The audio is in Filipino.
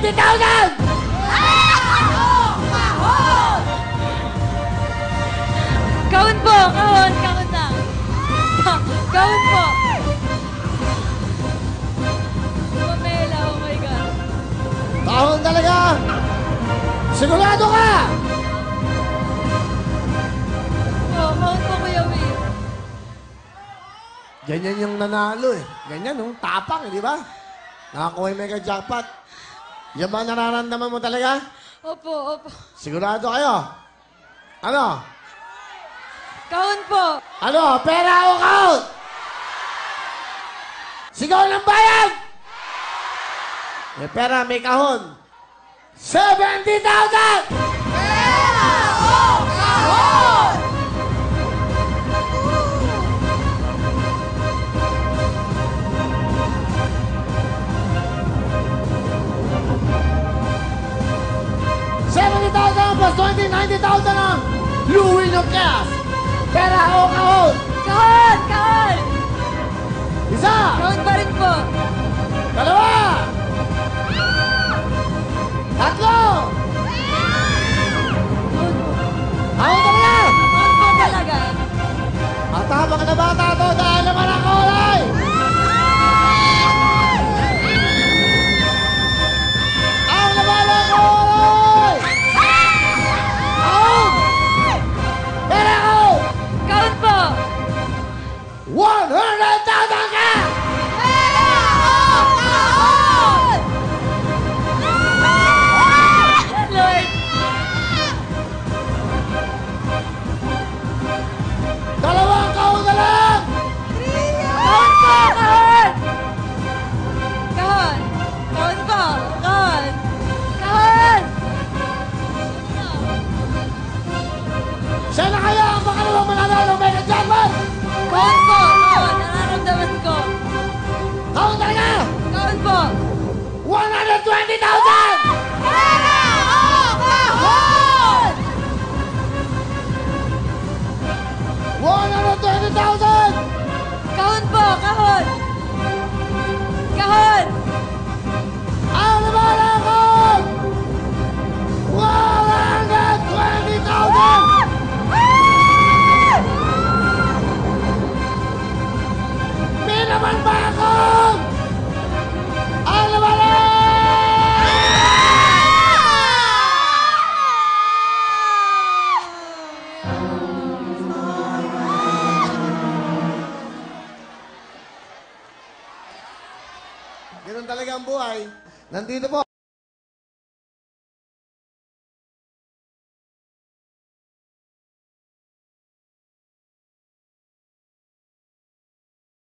20,000! Kahon po! Kahon! Kahon lang! Kahon po! Pamela, oh my God. Kahon talaga! Sigurado ka! Kahon po, Kuya Will. Ganyan yung nanalo eh. Ganyan, no? Tapang, di ba? Nakakuha yung mega jackpot. Yan ba nararamdaman mo talaga? Opo, opo. Sigurado kayo? Ano? Kahon po! Ano? Pera o kahon? Sigaw ng bayan! May pera, may kahon. 70,000! Pera o kahon! Plus 20, 90,000 ang Louie ng cash. Pera o kahon? Kahon! Kahon! Isa! Kahon pa rin po. Dalawa! Tatlo! Kahon po. Kahon talaga! Kahon po talaga. At habang na bata to, dahil naman ang kulay! Ang naman ang kulay! Kahon! Pera o! Kahon po. 100,000 ka! Pera o kahon! Lord. Dalawang kahon na lang! Kahon po! Kahon! Kahon! Kahon po! Kahon! Kahon! Siya na kaya ang makalawang mananalo mega jackpot! Kahon po! Kahon! Nararamdaman ko. Kahon talaga! Kahon po! 120,000! Pera o kahon! 120,000! Kahon po! Kahon! Kahon! Ang naman ang kahon! 120,000! May naman ba akong? Ang naman Ganun talaga ang buhay. Nandito po.